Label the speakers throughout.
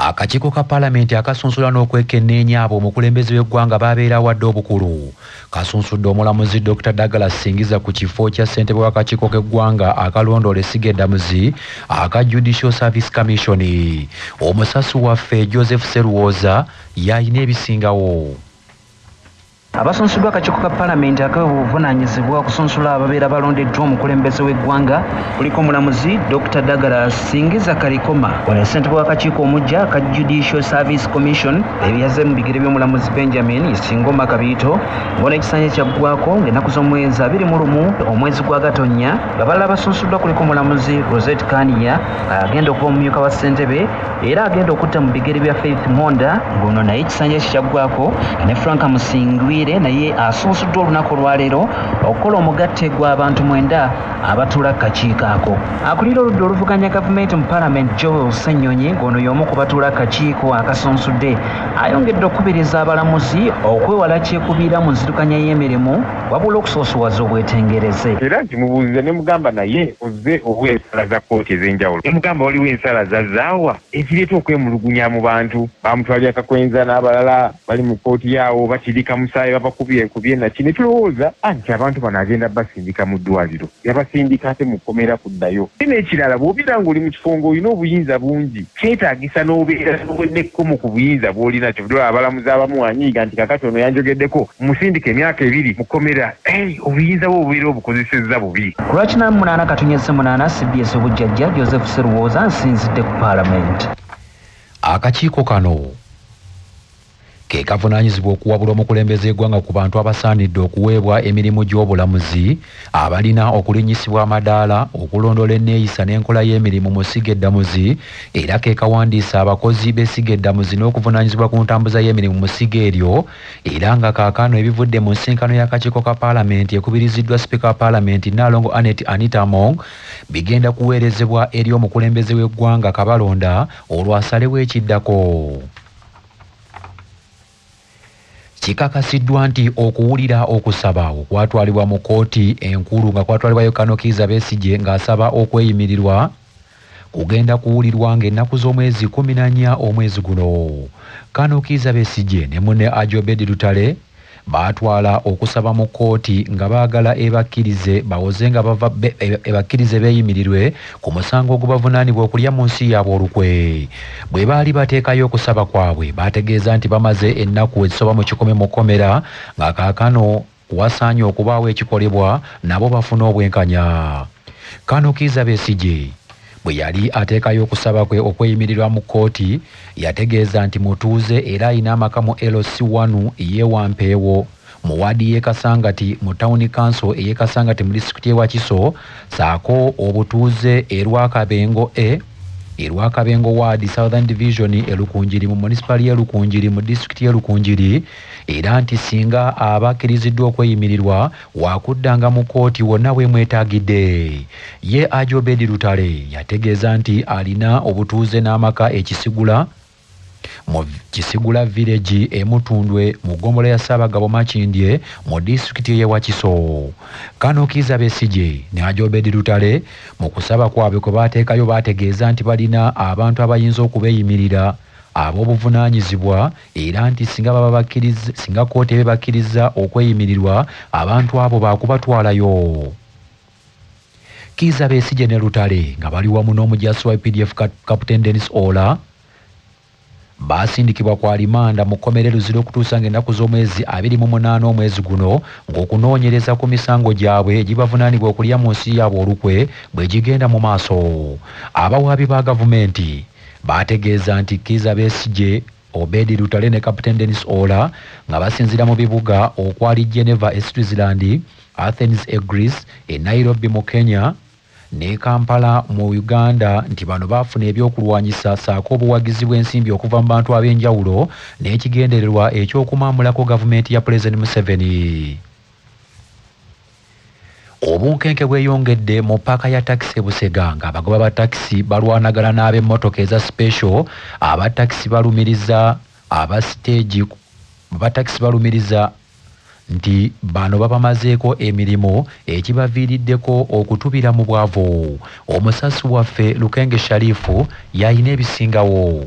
Speaker 1: Akakiiko ka Paalamenti akasunsula n'okwekenneenya abo omukulembeze w'eggwanga babeera wadde obukulu kasunsudde omulamuzi Dr. Douglas Singiza ku kifo kya ssentebe w'akakiiko k'eggwanga akalondoola Essiga Eddamuzi aka Judicial Service Commission. Omusasi waffe Joseph Seruwoza yalina ebisingawo.
Speaker 2: Abasunsuddwa akakiiko ka Paalamenti ak'obuvunaanyizibwa okusunsula ababeera balondeddwa omukulembeze w'eggwanga kuliko omulamuzi Dr. Douglas Singiza Kalikoma wano ssentebe w'akakiiko omujja ka Judicial Service Commission ebyaze mu bigere by'omulamuzi Benjamin Singoma Kabiito ng'ono ekisanja kyaggwako ng'ennaku z'omwezi 21 omwezi gwa Gatonnya. Abalala abasunsuddwa kuliko omulamuzi Rosette Kania agenda okuba omumyuka wa ssentebe era agenda okutta mu bigere bya Faith Monda ng'ono naye ekisanja kyagwako ne Frank Musingwire naye asunsuddwa olunaku olwaleero okukola omugatte gw'abantu 9 abatuula akakiiko ako. Akulira oludda oluvuganya gavumenti mu Paalamenti Joel Ssenyonyi ng'ono y'omu ku batuula akakiiko akasunsudde ayongedde okukubiriza abalamuzi okwewala kyekubiira mu nzirukanya y'emirimu wabula okusoosowaza obwetengereze.
Speaker 3: Era nti mubuuziza ne mugamba naye ozze obw'ensala za kkooti ez'enjawulo. Ne mugamba waliwo ensala zazzaawa ezireeta okwemulugunya mu bantu. Bamutwalira Kakwenza n'abalala bali mu kkooti yaawo batirika musaayi babakubye naki ne tulowooza anti abantu bano agenda basindika mu ddwaliro. Yabasindika ate mukomera kuddayo. N'ekirala bw'obeera ng'oli mu kifo ng'olina obuyinza bungi kyetaagisa n'obeera n'ekkomo ku buyinza bw'olina. Kyovudde abalamuzi abamu wanyiiga nti kakati ono yanjogeddeko musindika emyaka 2 mukomera. Obuyinza bwo obubeera obukozesezza bubi.
Speaker 2: Ku Lwakinaana 8 Katonnyeze 8 CBS obujjajja Joseph Seruwoza nsinzidde ku Paalamenti.
Speaker 1: Akakiiko kano ke kavunaanyizibwa okuwabula omukulembeze eggwanga ku bantu abasaanidde okuweebwa emirimu gy'obulamuzi abalina okulinnyisibwa amadaala okulondoola enneeyisa n'enkola y'emirimu mu Essiga Eddamuzi era ke kawandiisa abakozi b'Essiga Eddamuzi n'okuvunaanyizibwa ku ntambuza y'emirimu mu ssiga eryo era nga kaakano ebivudde mu nsinkano y'akakiiko ka Paalamenti ekubiriziddwa Sipiika wa Paalamenti Nnaalongo Anita Among bigenda kuweerezebwa eri omukulembeze w'eggwanga kabalonda olwasalewo ekiddako. Kikakasiddwa nti okuwulira okusaba okwatwalibwa mu kkooti enkulu nga kwatwalibwayo Kano Kizza Besigye ng'asaba okweyimirirwa kugenda kuwulirwa ng'ennaku z'omwezi 14 omwezi guno. Kano Kizza Besigye ne munne Ajobedi Lutale baatwala okusaba mu kkooti nga baagala ebakkirize bawoze nga ebakkirize beeyimirirwe ku musango ogubavunaanibwa okulya mu nsi yaabwe olukwe. Bwe baali bateekayo okusaba kwabwe baategeeza nti bamaze ennaku ezisoba mu 10 mu kkomera nga kaakano wasaanye okubaawo ekikolebwa nabo bafuna obwenkanya. Kano Kizza Besigye bwe yali ateekayo okusaba kwe okweyimirirwa mu kkooti yategeeza nti mutuuze era alina amaka mu LC1 ey'Ewampeewo mu waadi y'e Kasangati mu Town Council ey'e Kasangati mu disitulikiti y'e Wakiso saako obutuuze erwakabengo Erwakabengo Ward Southern Division Elukunjiri mu municipal y'Elukunjiri mu disitulikiti y'Elukunjiri era nti singa abakkiriziddwa okweyimirirwa wakuddanga mu kkooti wonna weemwetaagidde. Ye Ajobedi Lutale yategeeza nti alina obutuuze n'amaka ekisigula mu Kisigula village emutundwe mu ggombolola ya Ssaabagabo Makindye mu disitulikiti y'e Wakiso. Kano Kizza Besigye ne Ajobedi Lutale mu kusaba kwabwe kwe baateekayo baategeeza nti balina abantu abayinza okubeeyimirira ab'obuvunaanyizibwa era nti singa kkooti ebebakkiriza okweyimirirwa abantu abo baakubatwalayo. Kizza Besigye ne Lutale nga bali wamu n'omujaasi wa PDF Captain Dennis Ola baasindikibwa kwa limanda mu kkomera Luzira okutuusa ng'ennaku z'omwezi 28 omwezi guno ng'okunoonyereza ku misango gyabwe egibavunaanibwa okulya mu nsi yaabwe olukwe bwe gigenda mu maaso. Abawaabi ba gavumenti baategeeza nti Kizza Besigye, Obedi Lutale ne Captain Dennis Ola nga basinzira mu bibuga okwali Geneva e Switzerland, Athens e Greece, e Nairobi mu Kenya ne Kampala mu Uganda nti bano baafuna ebyokulwanyisa saako obuwagizi bw'ensimbi okuva mu bantu ab'enjawulo n'ekigendererwa ekyokumaamulako gavumenti ya President Museveni. Obunkenke bweyongedde mu paaka ya takisi e Busega nga abagoba ba takisi balwanagana n'ab'emmotoka eza special abatakisi balumiriza nti bano babamazeeko emirimu ekibaviiriddeko okutubira mu bwavu. Omusasi waffe Lukenge Sharifu yalina ebisingawo.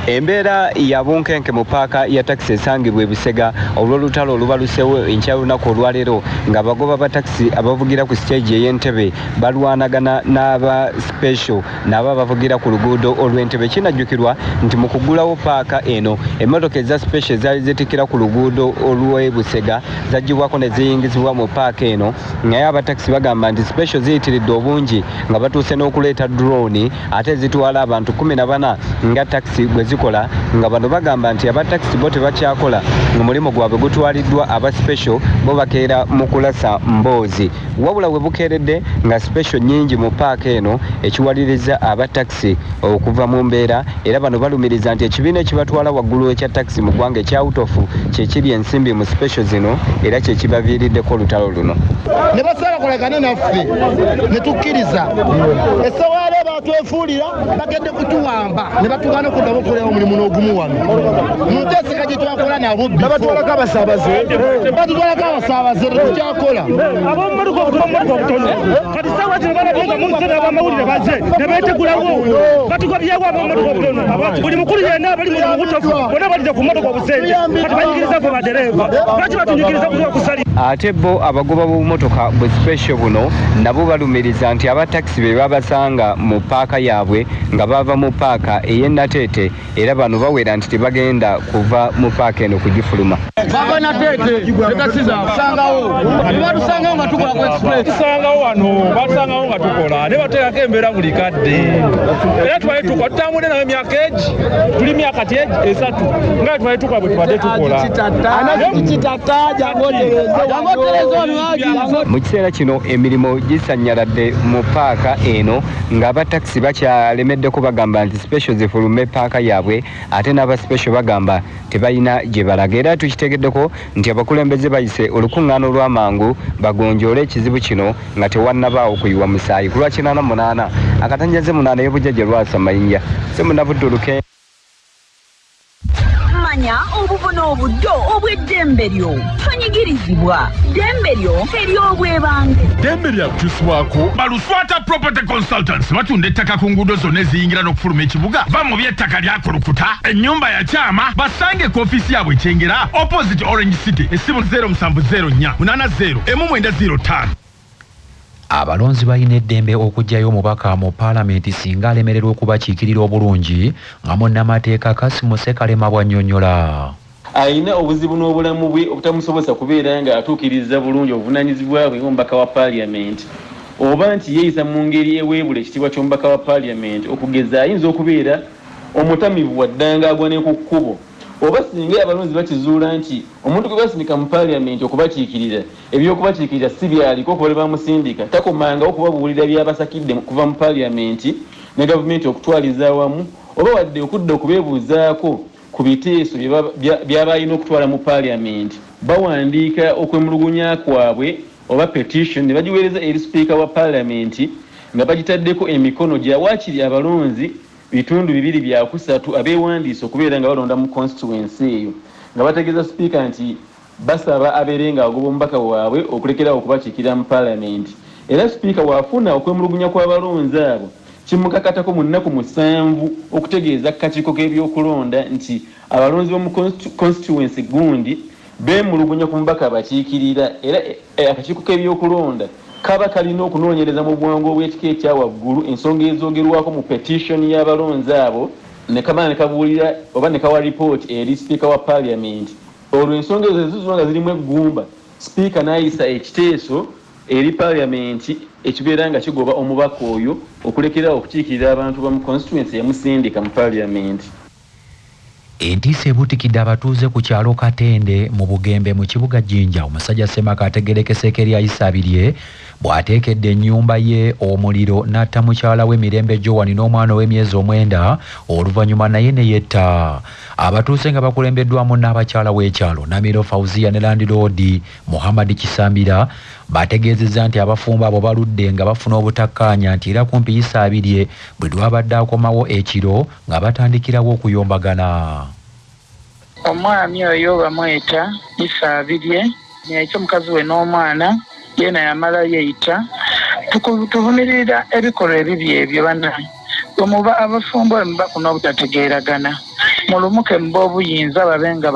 Speaker 4: Embeera ya bunkenke mu paaka ya taxi esangibwa e Busega olw'olutalo olubalusewo enkya lunaku olwaleero ng'abagoba ba taxi abavugira ku stage ey'Entebbe balwanagana n'aba special n'abo abavugira ku luguudo olw'Entebbe. Kinajjukirwa nti mu kugulawo paaka eno emmotoka eza special zaali zitikira ku luguudo olw'e Busega zaggyibwako ne ziyingizibwa mu paaka eno, naye abataxi bagamba nti special ziyitiridde obungi nga batuuse n'okuleeta drone ate zitwala abantu 14 nga taxi bwe zikola, nga bano bagamba nti aba taxi bo tebakyakola omulimu gwabwe gutwaliddwa aba special bo bakeera mu kulasa mboozi. Wabula we bukeeredde nga special nnyingi mu paaka eno ekiwaliriza aba taxi okuva mu mbeera, era bano balumiriza nti ekibiina ekibatwala waggulu ekya taxi mu ggwanga ekya Autofu kyekiri ensimbi mu special zino era kyekibaviiriddeko olutalo luno.
Speaker 5: Ne basala kolagana naffe ne tukkiriza esawaale batwefuulira bagende kutuwamba ne batugana okuddamu okukolera omulimu n'ogumu wano mu nteeseka gye twakola nabo batwalako abasaabaze batutwalako abasaabaze tetukyakola ab'omumotoka obutono kati sawa zino balabonga mu nzena ab'amawulire baze ne beetegulawo batugabyewo ab'omumotoka obutono buli mukulu yenna abali mu butofu bonna balije ku mmotoka obusenge kati bayigiriza ffe badereeva lwaki batunyigiriza kuliwa kusali.
Speaker 4: Ate bo abagoba b'obumotoka bwe special buno nabo balumiriza nti aba taxi be babasanga mu paaka yaabwe nga bava mu paaka ey'Ennateete era bano bawera nti tebagenda kuva mu paaka eno kugifuluma.
Speaker 5: Bava Nateete taxi zaakusangawo batusangawo nga tukola ku express
Speaker 6: tusangawo wano batusangawo nga tukola ne bateekako embeera buli kadde era tubale tukola tutambudde nayo emyaka egi tuli myaka ti esatu nga tubale tukola bwe tubadde tukola
Speaker 4: mu kiseera kino emirimu gisanyaladde mu paaka eno ng'aba taxi bakyalemeddeko bagamba nti special zifulume paaka yaabwe ate n'aba special bagamba tebalina gye balaga. Era tukitegeddeko nti abakulembeze bayise olukuŋŋaana olw'amangu bagonjoole ekizibu kino nga tewannabaawo kuyiwa musaayi. Ku lwa 88 akatanjaze 8 y'obujjajja lwasa mayinja semunabudduluke
Speaker 7: manya obubona obuddo obw'eddembe lyo tonyigirizibwa ddembe lyo ery'obwebange
Speaker 8: ddembe lyakyusibwako baluswata property consultants batunda ettaka ku nguudo zonna eziyingira n'okufuluma ekibuga va mu by'ettaka lyakulukuta ennyumba ya kyama basange ku ofiisi yaabwe ekyengera opposite Orange City essimu 0704 80 1905.
Speaker 1: Abalonzi balina eddembe okuggyayo omubaka mu paalamenti singa alemererwa okubakiikirira obulungi nga munnamateeka Kasimu Ssekalema bw'annyonnyola.
Speaker 9: Alina obuzibu n'obulamu bwe obutamusobosa kubeera nga atuukiriza bulungi obuvunaanyizibwa bwe ng'omubaka wa paalamenti oba nti yeeyisa mu ngeri eweebula ekitiibwa ky'omubaka wa paalamenti okugeza ayinza okubeera omutamivu waddanga agwa ne ku kkubo oba singa abalonzi bakizuula nti omuntu gwe basindika mu paalamenti okubakiikirira ebyokubakiikirira si byaliko okuba bamusindika takomanga okubabuulira byabasakidde kuva mu paalamenti ne gavumenti okutwaliza awamu oba wadde okudda okubeebuuzaako ku biteeso byabalina okutwala mu paalamenti bawandiika okwemulugunya kwabwe oba petition ne bagiweereza eri sipiika wa paalamenti nga bagitaddeko emikono gya waakiri abalonzi bitundu 2 abeewandiisa okubeera nga balonda mu constituency eyo nga bategeeza sipiika nti basaba abeere nga agoba omubaka waabwe okulekerawo okubakiikirira mu paalamenti. Era sipiika waafuna okwemulugunya kw'abalonzi abo kimukakatako mu nnaku 7 okutegeeza kakiiko k'ebyokulonda nti abalonzi b'omu constituency gundi beemulugunya ku mubaka abakiikirira era akakiiko k'ebyokulonda kaba kalina okunoonyereza mu bwangu obw'ekika ekya waggulu ensonga ezoogerwako mu petition y'abalonzi abo ne kamala ne kabuulira oba ne kawa ripooti eri sipiika wa paalamenti. Olwo ensonga ezo ezizo nga zirimu eggumba sipiika n'ayisa ekiteeso eri paalamenti ekibeera nga kigoba omubaka oyo okulekerawo okukiikirira abantu ba mu constituency yamusindika mu paalamenti.
Speaker 1: Entiisa ebuutikidde abatuuze ku kyalo Katende mu Bugembe mu kibuga Jinja. Omusajja Ssemaka ategerekese eri ayisabirye bw'ateekedde ennyumba ye omuliro n'atta mukyala we Mirembe Joan n'omwana w'emyezi 9 oluvannyuma naye ne yetta. Abatuuze nga bakulembeddwamu n'abakyala w'ekyalo Namiro Fauzia ne Landlord Muhammad Kisambira bategeezezza nti abafumbo abo baludde nga bafuna obutakkaanya nti era kumpi Yisaabirye bwe lwabadde akomawo ekiro nga batandikirawo okuyombagana.
Speaker 10: Omwami oyo bamweta Yisaabirye yayita omukazi we n'omwana yena yamala yeeyita tuvumirira ebikolwa ebibi ebyo bannange omuba abafumbo bafuna obutategeeragana mulumuke mba obuyinza babenga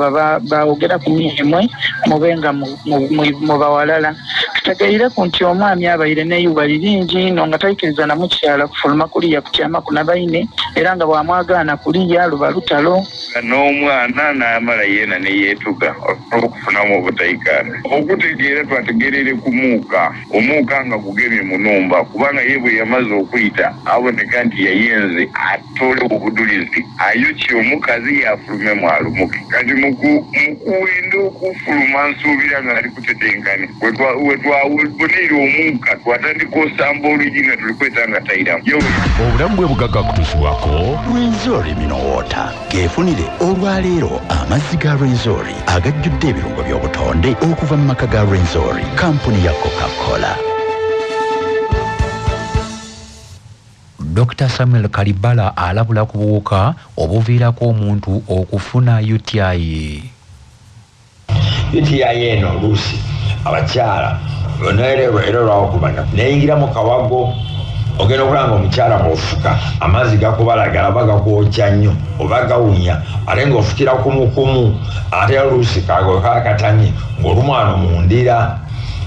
Speaker 10: bawogera ku mimwe mubenga mu bawalala tutegeire ku nti omwami abaire n'eyuba liringi no nga tayikiriza na mukyala kufuluma kuliya kutyama kunabaine era nga bwamwagaana kuliya luba lutalo
Speaker 3: n'omwana n'amala yeena neyeetuga okufunamu obutayikaana okutegeera twategerere ku muuka omuuka nga gugemye munumba kubanga ye bwe yamaze okuyita aboneka nti yayenze atole obudulizi ayokye omukazi yafulume mwalumuke kati mukuwenda okufuluma nsuubira ng'ali kutetenkani wetwaboneire omuuka twatandika osamba olwigi nga tulikweta nga tayiramu
Speaker 11: obulamu bwe bugagga kutuusibwako Rwenzori Minowota geefunire olwaleero amazzi ga Rwenzori agajjudde ebirungo by'obutonde okuva mu maka ga Rwenzori kampuni ya Coca-Cola.
Speaker 1: Dr. Samuel Kalibala alabula ku buwuka obuviirako omuntu okufuna UTI.
Speaker 12: UTI eno oluusi abakyala era olwawokumanya neyingira mu kawago ogenda okulanga omukyala bw'ofuka amazzi gakubalagala oba gakwokya nnyo oba gawunya ate ng'ofukira kumukumu ate oluusi kakatanye ng'olumwana mundira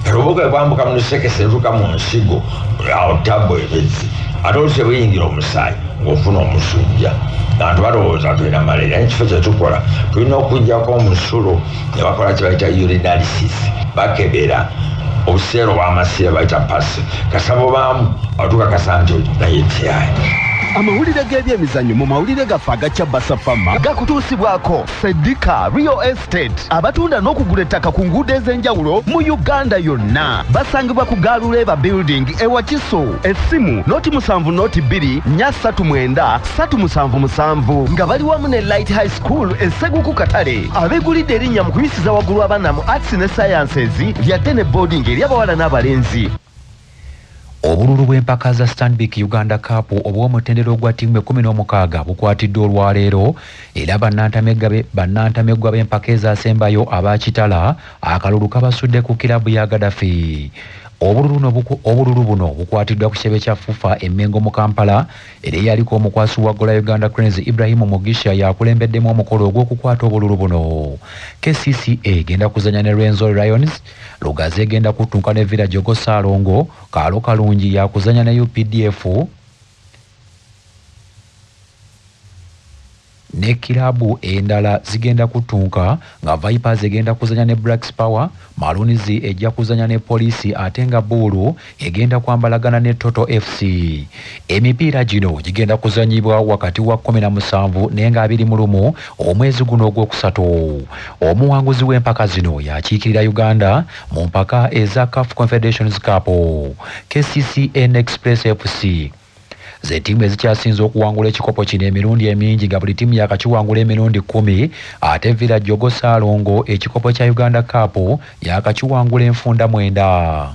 Speaker 12: obuwuka bwambuka mu lusekese lutuuka mu nsigo awo tabbo ebezzi ate oluusi bweyingira omusaayi ng'ofuna omusujja abantu balowooza tulina malaria ekifo kyetukola tulina okugjako omusulo ne bakola kye bayita urinalysis bakebera obuseera obw'amasira bayita pasi kasabo baamu abatukakasa nti naye tyayi
Speaker 11: amawulire g'ebyemizannyo mu mawulire gaffe agakya Basafama gakutuusibwako Sedika Real Estate abatunda n'okugula ettaka ku nguudo ez'enjawulo mu Uganda yonna basangibwa ku Galuleba Building ewa Kiso essimu noti 7 noti 2 339 377 nga bali wamu ne Light High School esseguku Katale abeegulidde erinnya mu kuyisiza waggulu abaana mu Arts ne Sciences lyate ne boarding ery'abawala n'abalenzi.
Speaker 1: Obululu bw'empaka za Stanbic Uganda Cup obw'omutendera ogwa ttiimu 16 bukwatiddwa olwaleero era bannantameggwa b'empaka ezaasembayo abakitala akalulu kabasudde ku kirabu ya Gaddafi. Obululu buno bukwatiddwa ku kitebe kya FUFA Emmengo mu Kampala era eyaliko omukwasi wa ggola Uganda Cranes Ibrahim Mugisha yakulembeddemu omukolo ogw'okukwata obululu buno. KCCA egenda kuzanya ne Rwenzori Lions, Lugazi egenda kutunka ne Village Salongo, Kaalo Kalungi yakuzanya ne UPDF ne kilabu endala zigenda kutunka nga Vipers egenda kuzanya ne Blacks Power, Maroons ejja kuzanya ne Police ate nga Bulu egenda kwambalagana ne Toto FC. Emipiira gino gigenda kuzanyibwa wakati wa 17 nenga 21 omwezi guno ogwokusatu. Omuwanguzi w'empaka zino yakiikirira Uganda mu mpaka eza CAF Confederations Cup. KCCN Express FC ze tiimu ezikyasinze okuwangula ekikopo kino emirundi emingi nga buli tiimu yakakiwangula emirundi 10 ate Village Salongo ekikopo kya Uganda Cup yakakiwangula enfunda 9.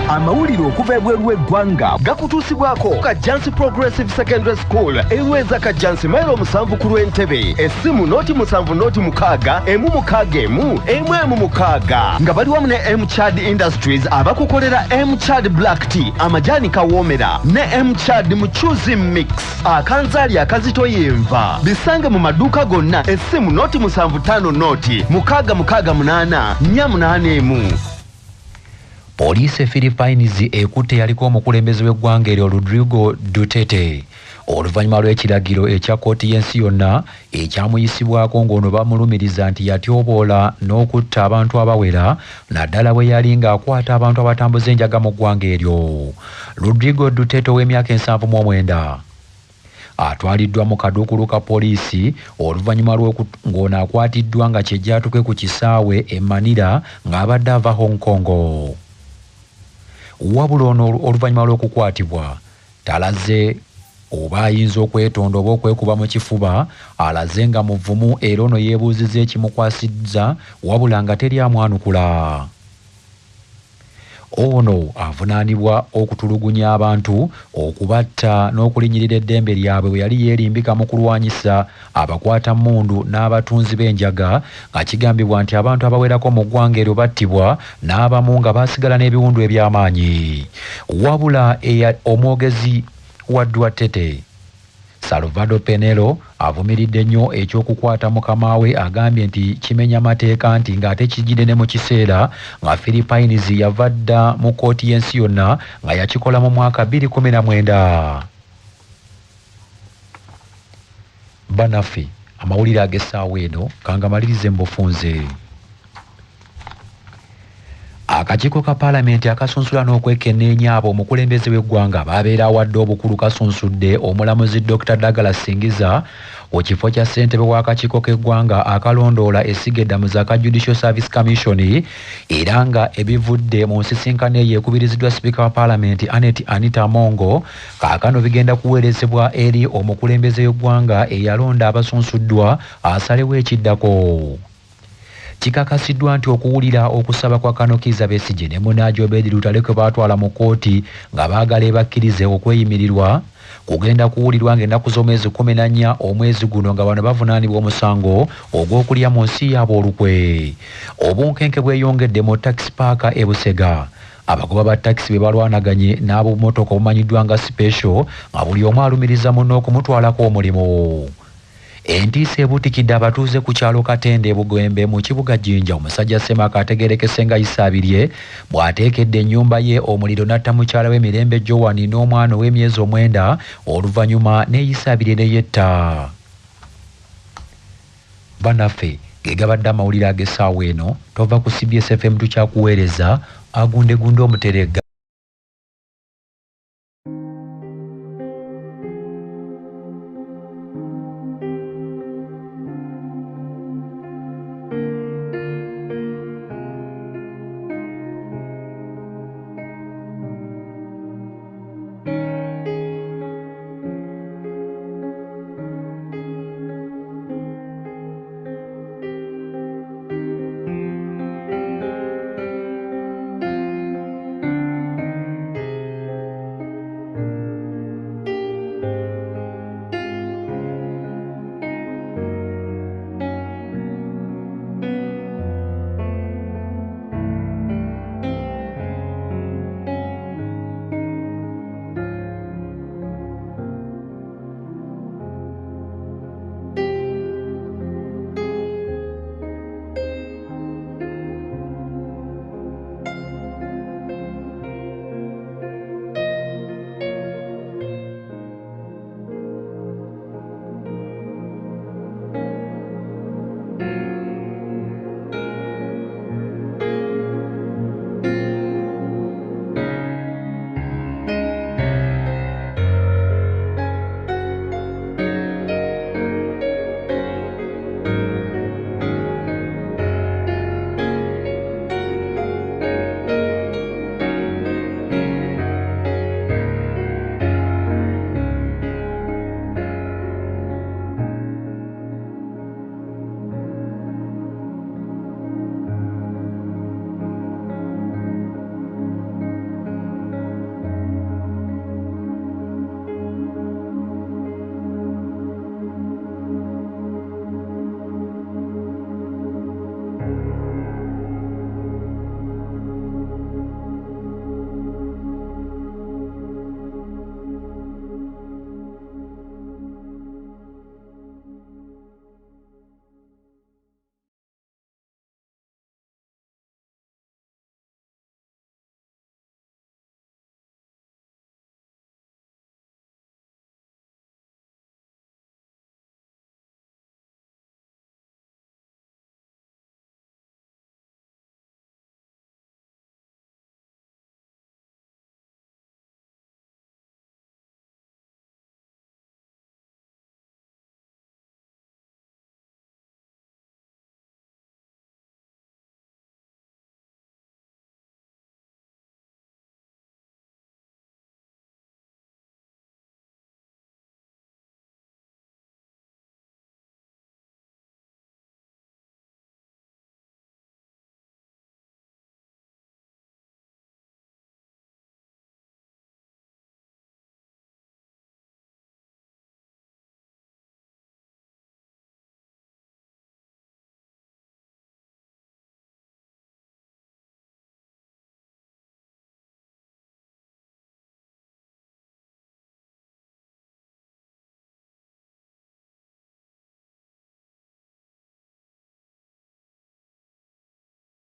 Speaker 11: amawulire okuva ebweru w'eggwanga gakutuusibwako Kajansi Progressive Secondary School eweza Kajansi mailo 7 ku Lwentebe essimu noti 7 noti 6 emu 6 emu emu 6 nga bali wamu ne Mchad Industries abakukolera Mchad Black Tea amajani kawoomera ne Mchad Mchuzi Mix akanzaali akazitoyenva bisange mu maduuka gonna essimu noti 75 noti 668 481.
Speaker 1: Police Philippines ekutte yaliko omukulembeze w'eggwanga eryo Rodrigo Duterte oluvannyuma lw'ekiragiro ekya kkooti y'ensi yonna ekyamuyisibwako ng'ono bamulumiriza nti yatyoboola n'okutta abantu abawera naddala bwe yali ng'akwata abantu abatambuza enjaga mu ggwanga eryo. Rodrigo Duterte ow'emyaka 79 atwaliddwa mu kaduukulu ka poliisi oluvannyuma ng'ono akwatiddwa nga kyejjatuke ku kisaawe e Manila ng'abadde ava Hong Kong. Wabula ono oluvannyuma lw'okukwatibwa talaze oba ayinza okwetonda oba okwekuba mu kifuba alaze nga muvumu era ono yeebuuziza ekimukwasizza wabula nga teri amwanukula. Ono avunaanibwa okutulugunya abantu okubatta n'okulinyirira eddembe lyabwe bwe yali yeerimbika mu kulwanyisa abakwata mmundu n'abatunzi b'enjaga nga kigambibwa nti abantu abawerako mu ggwanga eryo battibwa n'abamu nga baasigala n'ebiwundu eby'amaanyi. Wabula omwogezi wa Duterte Salvador Penelo avumiridde nnyo ekyokukwata mukama we agambye nti kimenya mateeka nti ng'ate kijjidde ne mu kiseera nga Philippines yava dda mu kkooti y'ensi yonna nga yakikola mu mwaka 2019. Banafi amawulire ag'essaawa eno kangamalirize mbufunze. Akakiiko ka Paalamenti akasunsula n'okwekenneenya abo omukulembeze w'eggwanga babeera awadde obukulu kasunsudde omulamuzi Dr. Douglas Singiza ku kifo kya ssentebe w'akakiiko k'eggwanga akalondoola essiga eddamu za ka Judicial Service Commission era nga ebivudde mu nsisinkano eyo ekubiriziddwa Sipiika wa Paalamenti Anita Mongo kaakano bigenda kuweerezebwa eri omukulembeze w'eggwanga eyalonda abasunsuddwa asalewo ekiddako. Kikakasiddwa nti okuwulira okusaba kwa Kanokiza Besigye ne Munaaji Obedi Lutale kwe baatwala mu kkooti nga baagala ebakkirize okweyimirirwa kugenda kuwulirwa ng'ennaku z'omwezi 14 omwezi guno nga bano bavunaanibwa omusango ogw'okulya mu nsi yaabwe olukwe. Obunkenke bweyongedde mu taxi paaka e Busega. Abagoba ba taxi be balwanaganye n'ab'obumotoka obumanyiddwa nga special nga buli omu alumiriza munno okumutwalako omulimu. Entiisa ebuutikidde abatuuze ku kyalo Katende Bugwembe mu kibuga Jinja. Omusajja Semaka ategeerekese nga Isaabirye bw'ateekedde ennyumba ye omuliro n'atta mukyala we Mirembe Joan n'omwana ow'emyezi 9 oluvannyuma ne Isaabirye ne yetta. Bannaffe ge gabadde amawulire ag'essaawa eno tova ku CBS FM tukyakuweereza agundegunde omuterega.